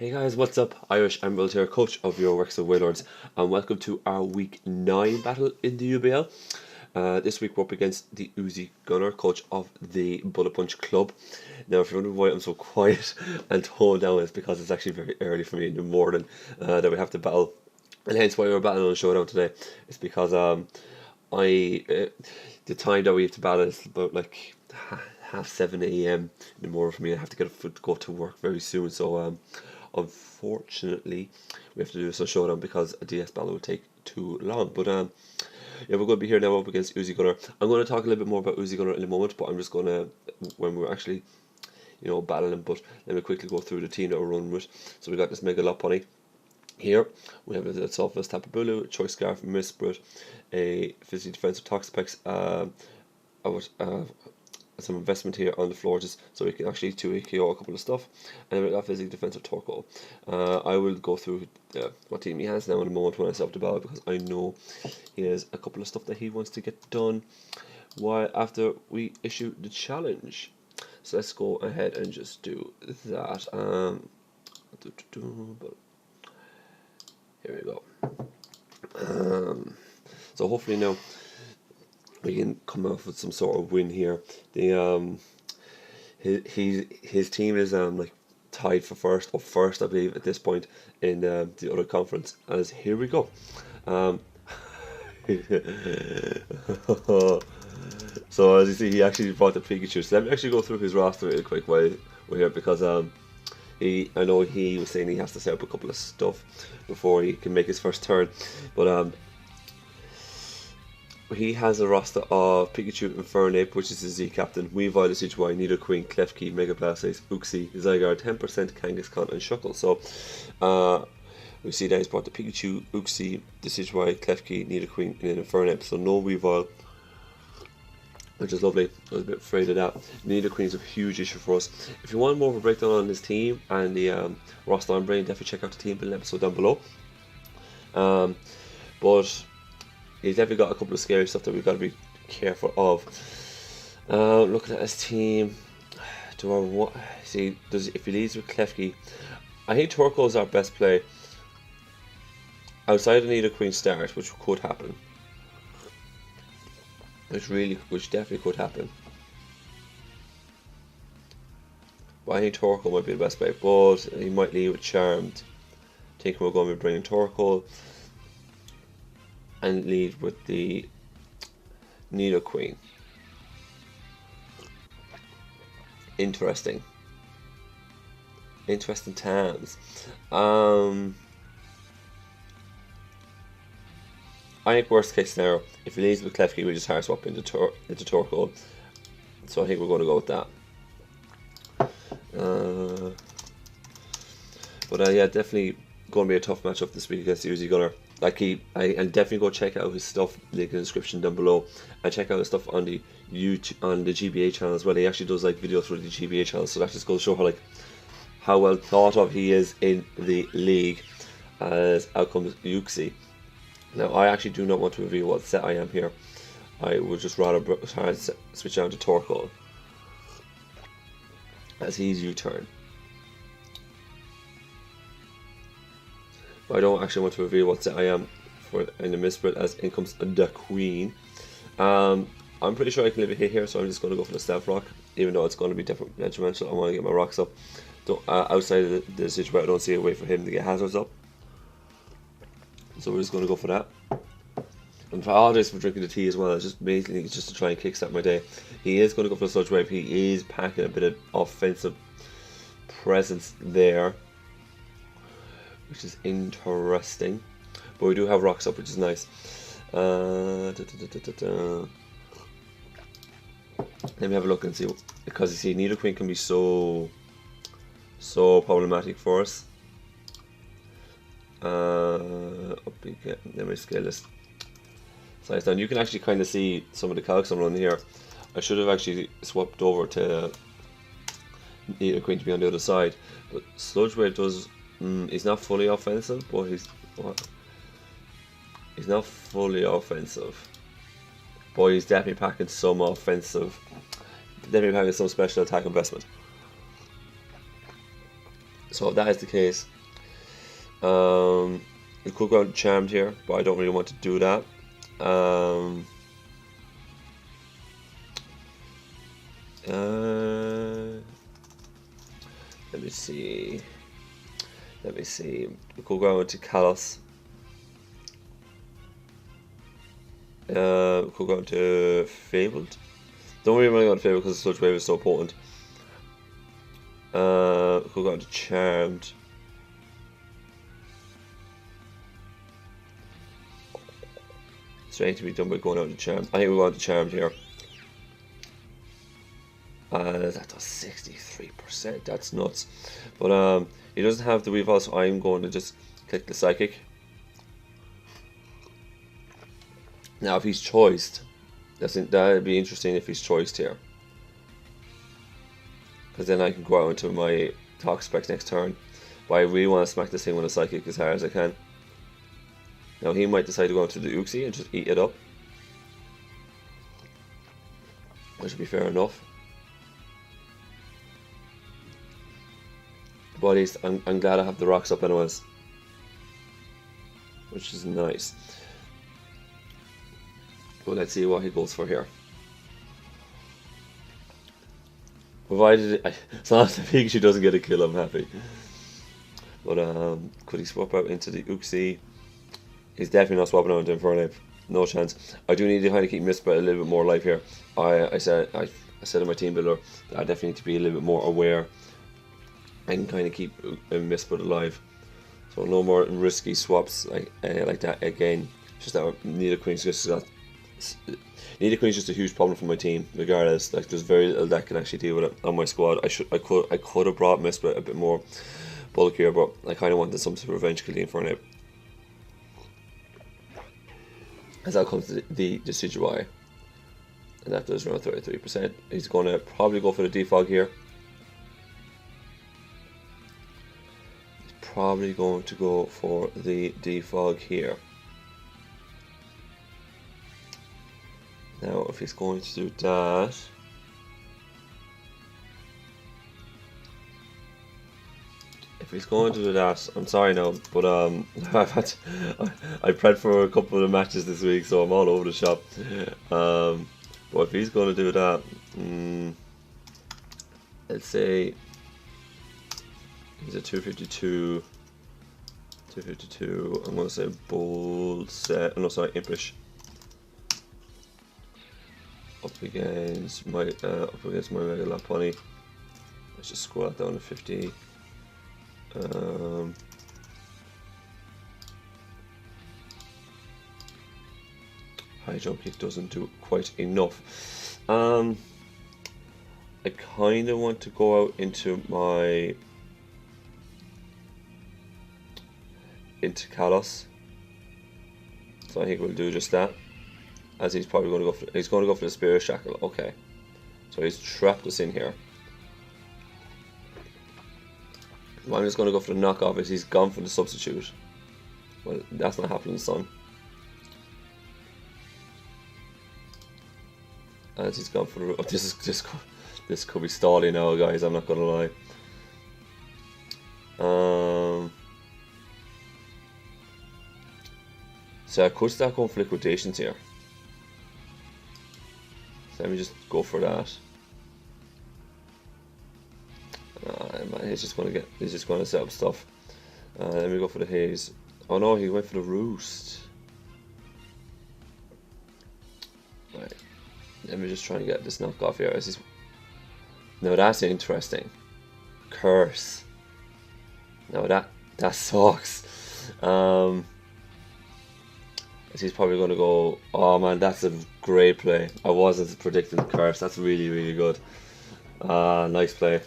Hey guys, what's up? IrishEmerald here, coach of your Wexford Wailords, and welcome to our week 9 battle in the UBL. This week we're up against TheUzigunner, coach of the Bullet Punch Club. Now, if you're wondering why I'm so quiet and toned down, it's because it's actually very early for me in the morning that we have to battle, and hence why we're battling on Showdown today. It's because the time that we have to battle is about like half 7 a.m. in the morning for me. I have to go to work very soon, so unfortunately we have to do this on Showdown because a DS battle would take too long. But yeah, we're going to be here now up against TheUzigunner. I'm going to talk a little bit more about TheUzigunner in a moment, but I'm just going to, when we're actually, battling. But let me quickly go through the team that we're running with. So we got this Mega Lopunny. Here we have a Softness Tapu Bulu, Choice Scarf, Misprit, a Physically Defensive Toxapex, some investment here on the floor just so we can actually 2 KO a couple of stuff, and then we got Physically Defensive Torkoal. I will go through what team he has now in a moment when I set up the battle, because I know he has a couple of stuff that he wants to get done while after we issue the challenge. So let's go ahead and just do that. But here we go. So hopefully now we can come out with some sort of win here. The his team is like tied for first I believe at this point in the other conference. As here we go. So as you see, he actually brought the Pikachu. So let me actually go through his roster really quick while we're here, because I know he was saying he has to set up a couple of stuff before he can make his first turn, but he has a roster of Pikachu, Infernape, which is his Z captain, Weavile, Decidueye, Nidoqueen, Klefki, Mega Blastoise, Uxie, Zygarde, 10%, Kangaskhan, and Shuckle. So we see that he's brought the Pikachu, Uxie, Decidueye, Klefki, Nidoqueen, and then Infernape. So no Weavile, which is lovely. I was a bit afraid of that. Nidoqueen is a huge issue for us. If you want more of a breakdown on this team and the roster I'm bringing, definitely check out the team building episode down below. But he's definitely got a couple of scary stuff that we've got to be careful of. Looking at his team, if he leads with Klefki, I think Torkoal is our best play outside of Nidoqueen start, which could happen. Which definitely could happen. But I think Torkoal might be the best play, but he might lead with Charmed. I think we're going to be bringing Torkoal and lead with the Nidoqueen. Interesting times. I think worst case scenario, if he leads with Klefki, we just hard swap into Torkoal. So I think we're going to go with that. But yeah, definitely going to be a tough matchup this week against TheUzigunner. And definitely go check out his stuff, link in the description down below, and check out his stuff on the GBA channel as well. He actually does like videos for the GBA channel, so that just goes to show how well thought of he is in the league. As out comes Uxie. Now, I actually do not want to reveal what set I am here. I would just rather try to switch down to Torkoal as he's U-turn. But I don't actually want to reveal what set I am in the Misprit, as in comes the Queen. I'm pretty sure I can leave a hit here, so I'm just going to go for the Stealth Rock, even though it's going to be detrimental. I want to get my rocks up. Outside of the situation, I don't see a way for him to get hazards up. So we're just going to go for that. And for all this, for drinking the tea as well, it's just basically just to try and kickstart my day. He is going to go for the Sludge Wave. He is packing a bit of offensive presence there, which is interesting. But we do have rocks up, which is nice. Let me have a look and see, because you see, Nidoqueen can be so problematic for us. Let me scale this size down. You can actually kind of see some of the calcs I'm running here. I should have actually swapped over to Nidoqueen to be on the other side, but Sludge Wave does. He's not fully offensive, but he's not fully offensive. But he's definitely packing some offensive. Definitely packing some special attack investment. So if that is the case, we could go out Charmed here, but I don't really want to do that. Let me see. We could go into Kalos. We could go into Fabled. Don't really want to go into Fabled because Sludge Wave is so potent. We could go into Charmed. Strange to be done by going out to Charmed. I think we'll go into Charmed here. That does 63%. That's nuts. But he doesn't have the Weavile, so I'm going to just click the Psychic. Now, if he's choiced, that'd be interesting if he's choiced here, because then I can go out into my Toxapex next turn. But I really want to smack this thing with a Psychic as hard as I can. Now he might decide to go into the Uxie and just eat it up, which would be fair enough. But at least I'm glad I have the rocks up anyways, which is nice. But let's see what he goes for here. Provided as long as the Pikachu doesn't get a kill, I'm happy. But could he swap out into the Uxie? He's definitely not swapping out into Infernape. No chance. I do need to kind of keep Mistbrit a little bit more alive here. I said in my team builder that I definitely need to be a little bit more aware and kind of keep Mistbrit alive. So no more risky swaps like that again. Just that Nidoqueen's just a huge problem for my team. Regardless, like there's very little that can actually deal with it on my squad. I could have brought Mistbrit a bit more bulkier, but I kind of wanted some sort of revenge kill the Infernape. As that comes to the Decidueye, and that does around 33%. He's going to probably go for the Defog here. He's probably going to go for the Defog here. Now, if he's going to do that, I'm sorry now, but I prepped for a couple of matches this week, so I'm all over the shop. But if he's going to do that, let's say he's a 252. I'm going to say bold set. Oh, no, sorry, Impish. Up against my Mega Lopunny. Let's just scroll that down to 50. High jump kick doesn't do quite enough. I kind of want to go out into Kalos, so I think we'll do just that. As he's probably going to go for the Spirit Shackle. Okay, so he's trapped us in here. Well, I'm just going to go for the knockoff as he's gone for the substitute. Well, that's not happening, son. As he's gone for the... Oh, this could be stalling now, guys. I'm not going to lie. So I could start going for liquidations here. So let me just go for that. Man, he's just going to set up stuff. Let me go for the haze. Oh no, he went for the roost. Right. Let me just try and get this knockoff here. Now that's interesting. Curse. Now that sucks. He's probably going to go. Oh man, that's a great play. I wasn't predicting the curse. That's really, really good. Nice play.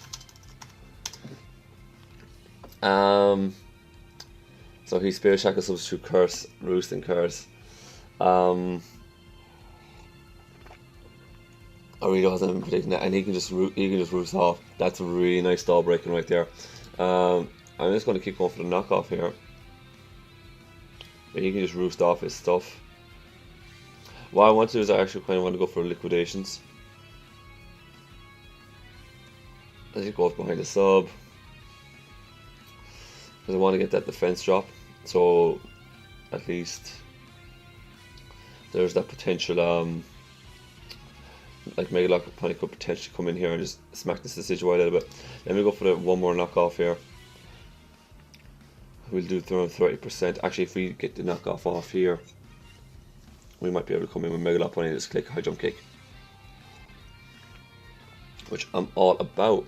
So he Spirit Shackle substitute Curse, Roost and Curse. I really wasn't predicting that, and he can just roost off. That's a really nice stall breaking right there. I'm just going to keep going for the knockoff here. But he can just roost off his stuff. What I want to do is I actually kind of want to go for liquidations. As he goes behind the sub. because I want to get that defense drop, so at least there's that potential. Like Mega Lock probably could potentially come in here and just smack this Decidueye a little bit. Let me go for the one more knockoff here. We'll do around 30%. Actually, if we get the knockoff off here, we might be able to come in with Mega Lock and just click high jump kick, which I'm all about.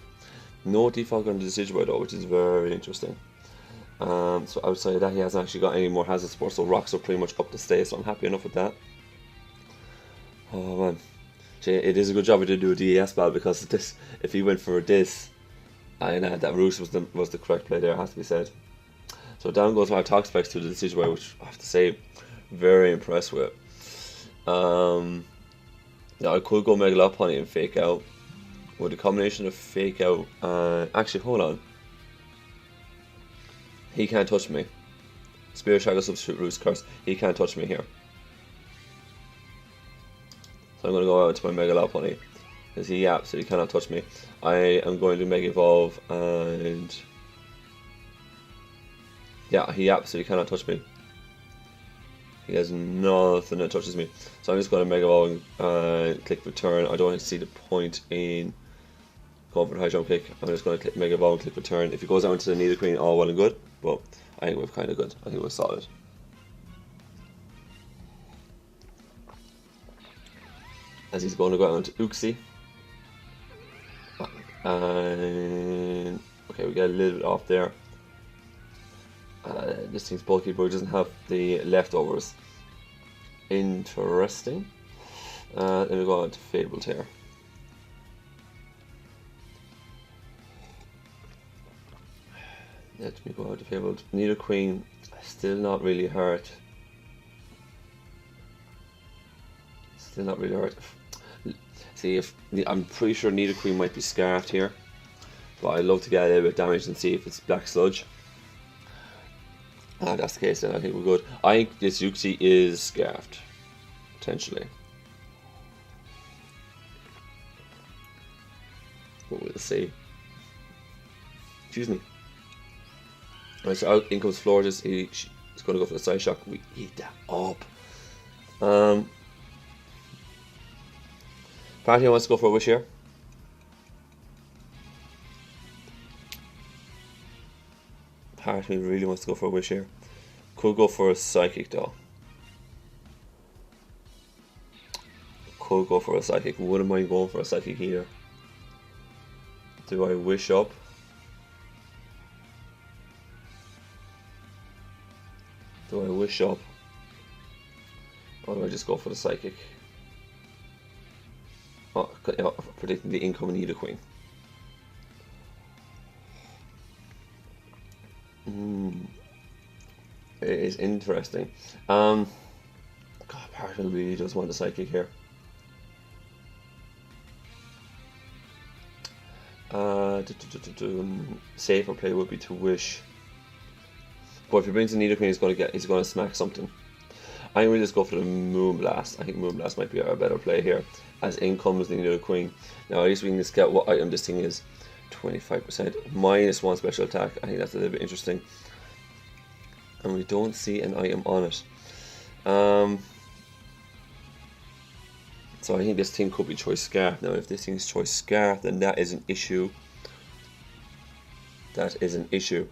No defog on the Decidueye though, which is very interesting. So outside of that, he hasn't actually got any more hazard support, so rocks are pretty much up to stay, so I'm happy enough with that. Oh man. It is a good job we did do a DES battle, because this, if he went for this, and that Roost was the correct play there, has to be said. So down goes my talk specs to the Decidueye, which I have to say, very impressed with. Now I could go Mega Lopunny and Fake Out. With the combination of Fake Out, actually hold on. He can't touch me. Spirit Shadow substitute Roost Curse. He can't touch me here. So I'm going to go out to my Mega Lopunny, because he absolutely cannot touch me. I am going to Mega Evolve, and yeah, he absolutely cannot touch me. He has nothing that touches me. So I'm just going to Mega Evolve and click return. I don't see the point in going for the high jump kick. I'm just going to click Mega Evolve and click return. If he goes out into the Nidoqueen, all well and good, but I think we're kind of good. I think we're solid. As he's going to go out into Uxie. And okay, we get a little bit off there. This thing's bulky, but it doesn't have the leftovers. Interesting. Let me go on to Fabled here. Let me go out to Fabled. Nidoqueen, still not really hurt. Still not really hurt. See, if I'm pretty sure Nidoqueen might be scarfed here, but I'd love to get a little bit of damage and see if it's Black Sludge. If that's the case, then I think we're good. I think this Uxie is scarfed, potentially. But we'll see. Excuse me. Right, so out in comes Florges. He's going to go for the Side Shock. We eat that up. Party wants to go for a Wish here. Part of me really wants to go for a Wish here. Could go for a Psychic though. Could go for a Psychic. Wouldn't mind going for a Psychic here. Do I Wish up? Do I Wish up? Or do I just go for the Psychic? Oh, predicting the incoming Nidoqueen. It is interesting. God, part of me really does want the Psychic here. Safer play would be to Wish. But if he brings a Nidoqueen, he's going to smack something. I'm going to just go for the Moonblast. I think Moonblast might be a better play here. As in comes the Nidoqueen. Now at least we can just get what item this thing is. 25%. -1 special attack. I think that's a little bit interesting. And we don't see an item on it. So I think this thing could be Choice Scarf. Now if this thing is Choice Scarf, then that is an issue. That is an issue.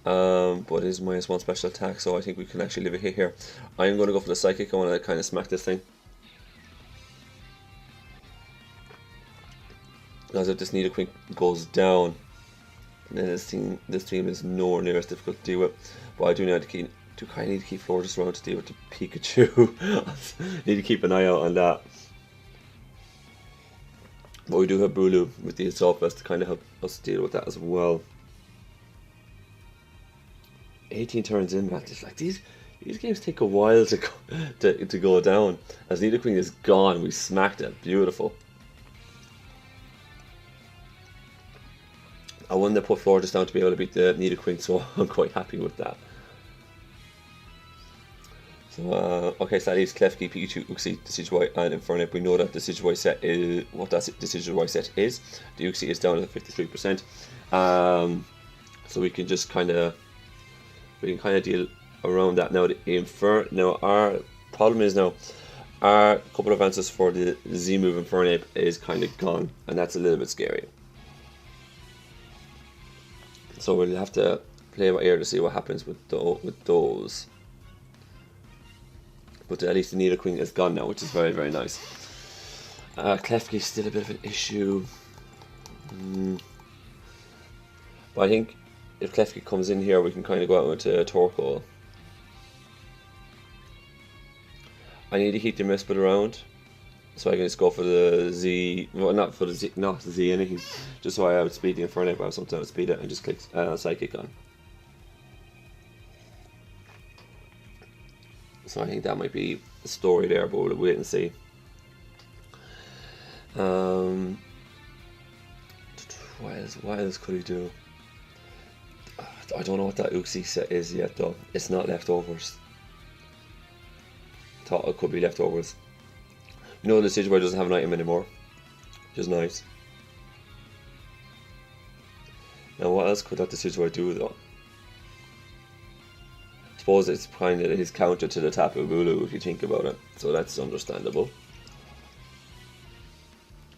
But it is -1 special attack, so I think we can actually live a hit here. I'm going to go for the Psychic. I want to kind of smack this thing. Because if this Nidoqueen goes down, then this team is nowhere near as difficult to deal with. But I do need to kind of need to keep Florges around to deal with the Pikachu. Need to keep an eye out on that. But we do have Bulu with the Assault Vest to kind of help us deal with that as well. 18 turns in, man. It's like these games take a while to go down. As Nidoqueen is gone, we smacked it. Beautiful. I wanted to put Florges down to be able to beat the Nidoqueen, so I'm quite happy with that. So, okay, so that leaves Klefki, Pikachu, Uxie, Decidueye, and Infernape. We know that the Decidueye set is what that Decidueye set is. The Uxie is down at 53%. So we can just kind of we can kind of deal around that. Now now our problem is now our couple of answers for the Z move Infernape is kind of gone, and that's a little bit scary. So we'll have to play by ear to see what happens with those. But at least the Nidoqueen is gone now, which is very, very nice. Klefki is still a bit of an issue. But I think if Klefki comes in here, we can kind of go out into Torkoal. I need to keep the Misput around, so I can just go for the Z. Well, not for the Z, not the Z anything. Just so I outspeed the Infernape, I have something to outspeed it, and just click Psychic on. So I think that might be the story there, but we'll wait and see. What else could he do? I don't know what that Uxie set is yet though. It's not leftovers. Thought it could be leftovers. You know the Decidueye doesn't have an item anymore, which is nice. Now what else could that Decidueye do though? I suppose it's kind of his counter to the Tapu Bulu if you think about it, so that's understandable.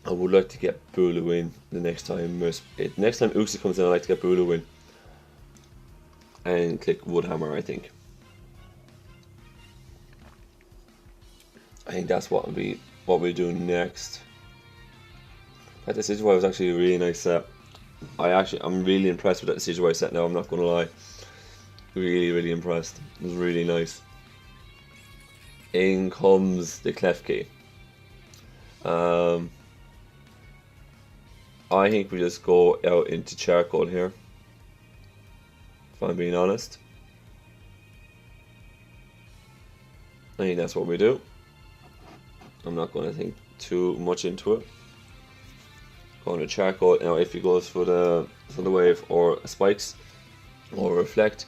I would like to get Bulu in the next time. Next time Uxie comes in, I'd like to get Bulu in and click Woodhammer. I think that's what we'll do next. That Decidueye was actually a really nice set. I'm really impressed with that Decidueye set now. I'm not gonna lie. Really, really impressed. It was really nice. In comes the Klefki. I think we just go out into Charcoal here, if I'm being honest. I think that's what we do. I'm not going to think too much into it. Going to Charcoal. Now if he goes for the Wave or Spikes or Reflect,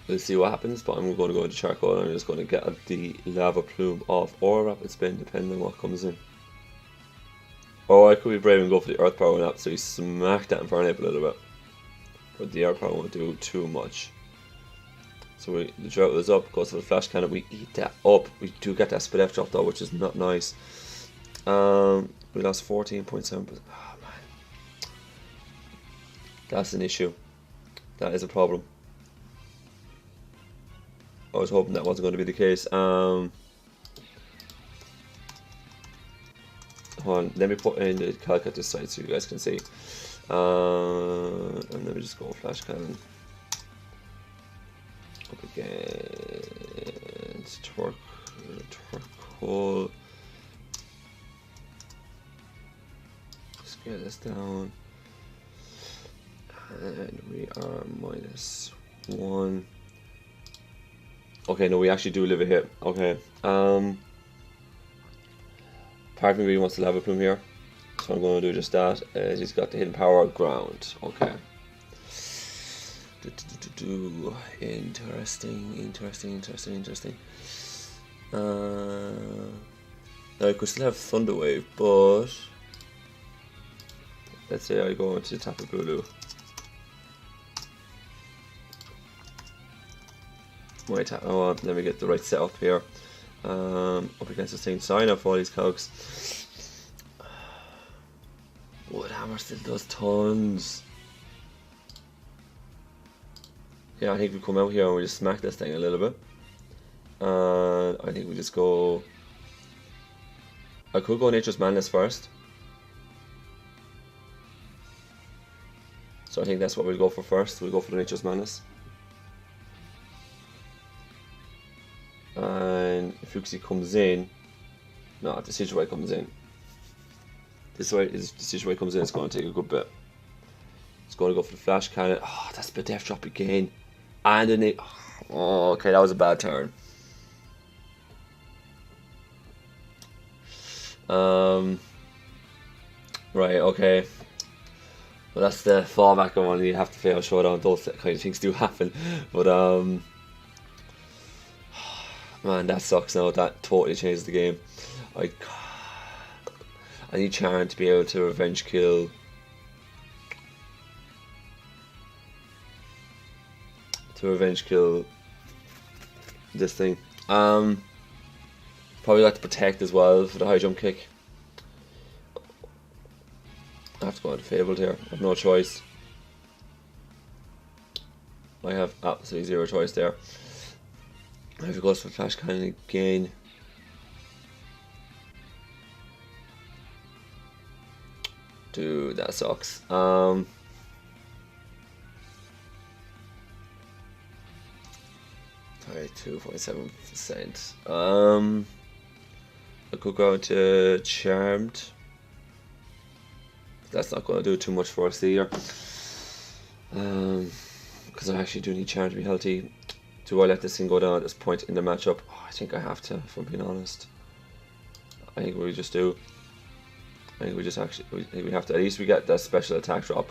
we'll see what happens, but I'm going to go into Charcoal and I'm just going to get the Lava Plume off or Rapid Spin depending on what comes in. Or I could be brave and go for the Earth Power now, so he smacked that Infernape a little bit. But the Earth Power won't do too much. So the Drought is up, goes for the Flash Cannon, we eat that up. We do get that Spidef drop though, which is not nice. We lost 14.7%. Oh man. That's an issue. That is a problem. I was hoping that wasn't going to be the case. Hold on, let me put in the calc at this side so you guys can see. And let me just go Flash Cannon. Up against Torkoal. Let's get this down. And we are -1. Okay, no, we actually do live a hit. Okay. Part of me really wants to Lava Plume here, so I'm going to do just that. He's got the Hidden Power Ground. Okay. Interesting. Now I could still have Thunder Wave, but let's say I go into Tapu Bulu. Oh, let me get the right setup here. Up against the same sign up for all these cogs. Woodhammer still does tons. Yeah, I think we come out here and we just smack this thing a little bit. I think we just go. I could go Nature's Madness first. So I think that's what we'll go for first. We'll go for the Nature's Madness. And if Uxie comes in, no, if the Decidueye comes in, the Decidueye comes in, it's going to take a good bit. It's going to go for the Flash Cannon. Oh, that's the Death Drop again. And then it. Oh, okay, that was a bad turn. Right, okay. Well, that's the fallback of one. You have to fail showdown. Those kind of things do happen, but man, that sucks now. That totally changed the game. I need Charon to be able to revenge kill to revenge kill this thing. Probably like to protect as well for the high jump kick. I have to go into Fabled here. I have no choice. I have absolutely zero choice there. I have to go for Flash Cannon again. Dude, that sucks. 2.7%. I could go into Charmed. That's not going to do too much for us either. Because I actually do need Charmed to be healthy. Do I let this thing go down at this point in the matchup? Oh, I think I have to, if I'm being honest. I think we just do. I think we just actually, we have to, at least we get that special attack drop,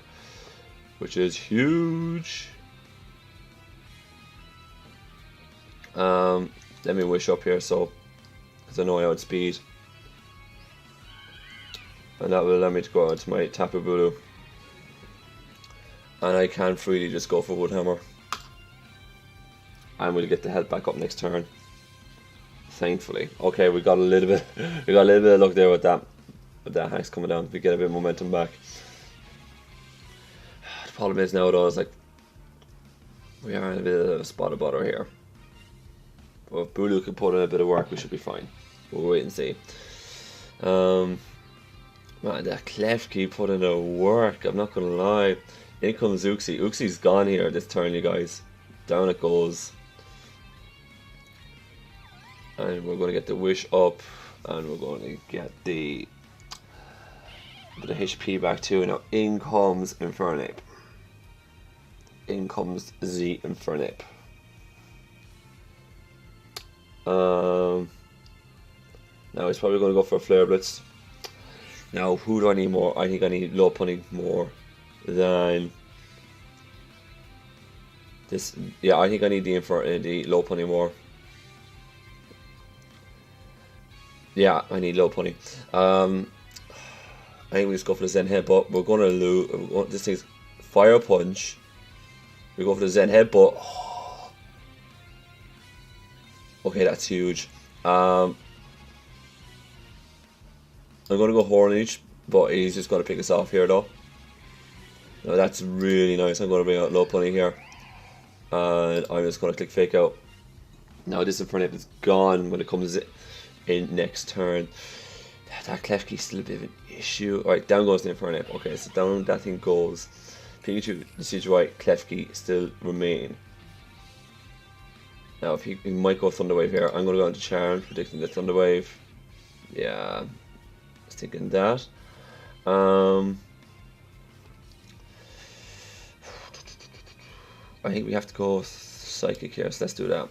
which is huge. Let me wish up here, so, because I know I outspeed. And that will allow me to go on to my Tapu Bulu. And I can freely just go for Woodhammer. And we'll get the health back up next turn. Thankfully. Okay, we got a little bit of luck there with that Hex coming down. We get a bit of momentum back. The problem is now though, is like we are in a bit of a spot of butter here. But if Bulu can put in a bit of work, we should be fine. We'll wait and see. Man, that Klefki put in a work, I'm not gonna lie. In comes Uxie. Uxie's gone here this turn, you guys. Down it goes. And we're going to get the wish up. And we're going to get the bit of HP back too. Now in comes Infernape. In comes the Infernape. Now he's probably going to go for a Flare Blitz. Now who do I need more? I think I need Lopunny more than this. Yeah, I think I need the Lopunny more. Yeah, I need Lopunny. I think we just go for the Zen Headbutt. We're going to lose. This thing's Fire Punch. We go for the Zen Headbutt. Oh. Okay, that's huge. I'm going to go Hornage, but he's just going to pick us off here though. Now that's really nice. I'm going to bring out Lopunny here. And I'm just going to click Fake Out. Now this Infernape is gone when it comes in next turn. That Klefki's still a bit of an issue. Alright, down goes the Infernape. Okay, so down that thing goes. Pikachu, Decidueye, Klefki still remain. Now if he might go Thunder Wave here. I'm going to go into Charm, predicting the Thunder Wave. Yeah, I was thinking that. I think we have to go Psychic here, so let's do that.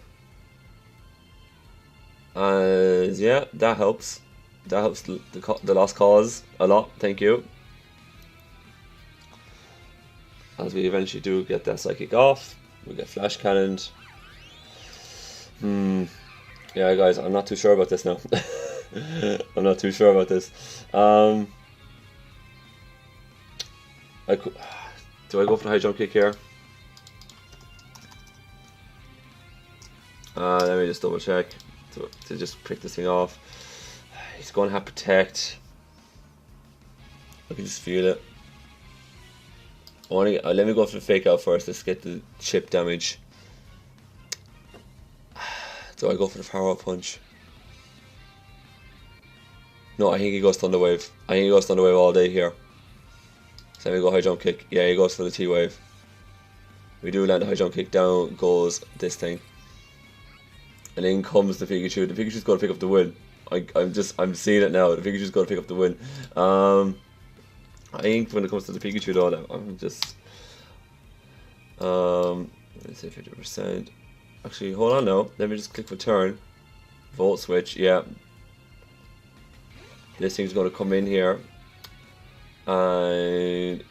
Yeah, that helps. That helps the Lost Cause a lot, thank you. As we eventually do get that Psychic off, we get Flash Cannoned. Yeah guys, I'm not too sure about this now. I'm not too sure about this. Do I go for the high jump kick here? Let me just double check to just pick this thing off. He's going to have Protect. I can just feel it. Let me go for the Fake Out first. Let's get the chip damage. Do I go for the Power Punch? No, I think he goes Thunder Wave. I think he goes Thunder Wave all day here. So let me go high jump kick. Yeah, he goes for the T Wave. We do land a high jump kick. Down goes this thing. And in comes the Pikachu. The Pikachu's going to pick up the win. I'm seeing it now. The Pikachu's going to pick up the win. I think when it comes to the Pikachu though, I'm just let's say 50%. Actually, hold on now. Let me just click return. Volt switch. Yeah. This thing's going to come in here, and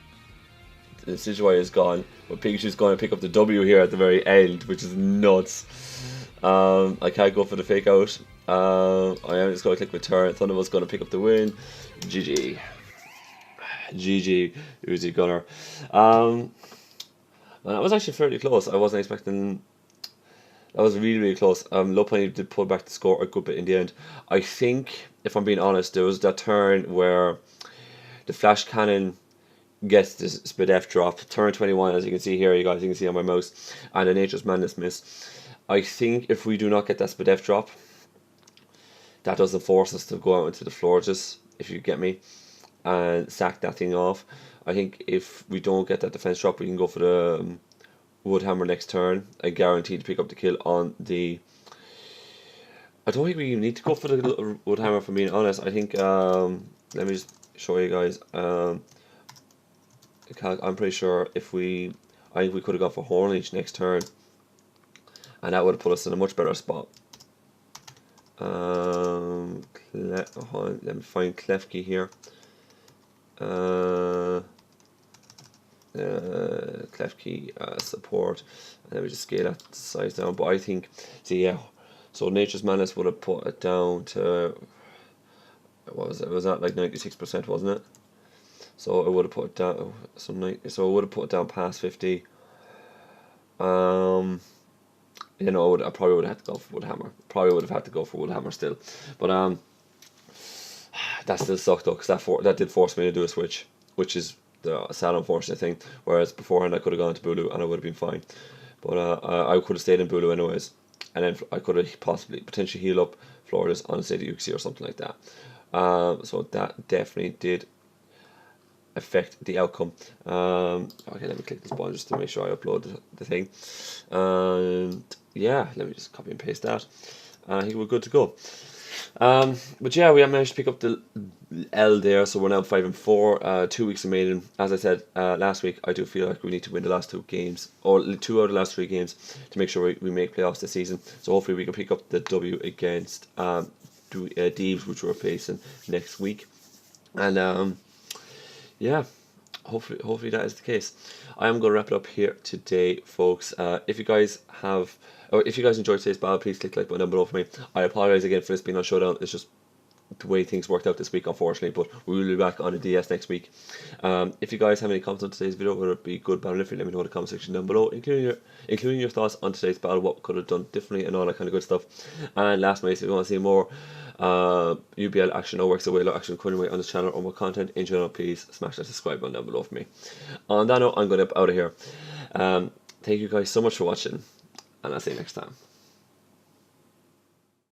the Decidueye is gone. But Pikachu's going to pick up the W here at the very end, which is nuts. I can't go for the Fake Out. I am just going to click return. Thunderbolt's going to pick up the win. GG. GG, Uzigunner. And that was actually fairly close. I wasn't expecting. That was really, really close. Lopunny did pull back the score a good bit in the end. I think, if I'm being honest, there was that turn where the Flash Cannon gets the Spadef drop. Turn 21, as you can see here, you can see on my mouse, and the Nature's Madness miss. I think if we do not get that Spadef drop, that doesn't force us to go out into the floor, just, if you get me, and sack that thing off. I think if we don't get that defense drop, we can go for the Woodhammer next turn. I guarantee to pick up the kill on the... I don't think we even need to go for the little Woodhammer, for being honest. I think, let me just show you guys. I'm pretty sure I think we could have gone for Hornleech next turn, and that would have put us in a much better spot. Let me find Klefki here. Klefki support, and then we just scale that size down. But I think, so Nature's Madness would have put it down to, what was it? It was at like 96%, wasn't it? So it would have put it down so it would have put it down past 50. You know, I probably would have had to go for Woodhammer. Probably would have had to go for Woodhammer still, but that still sucked though, because that did force me to do a switch, which is the sad, unfortunate thing. Whereas beforehand I could have gone to Bulu and I would have been fine, but I could have stayed in Bulu anyways, and then I could have potentially heal up Florida's on say the Uxie or something like that. So that definitely did affect the outcome. Okay, let me click this button just to make sure I upload the thing, and yeah, let me just copy and paste that. I think we're good to go. But yeah, we have managed to pick up the L there, so we're now 5-4. 2 weeks remaining. As I said last week, I do feel like we need to win the last 2 games, or 2 out of the last 3 games, to make sure we make playoffs this season. So hopefully we can pick up the W against Deeves, which we're facing next week. And yeah, hopefully that is the case. I am going to wrap it up here today, folks. If you guys enjoyed today's battle, please click the like button down below for me. I apologize again for this being on Showdown. It's just the way things worked out this week, unfortunately, but we will be back on the DS next week. If you guys have any comments on today's video, whether it be good, bad, or different, let me know in the comment section down below, including your thoughts on today's battle, what we could have done differently, and all that kind of good stuff. And lastly, if you want to see more UBL action or Wexford Wailords action coming away on this channel or more content in general, please smash that subscribe button down below for me. On that note, I'm going to get out of here. Thank you guys so much for watching, and I'll see you next time.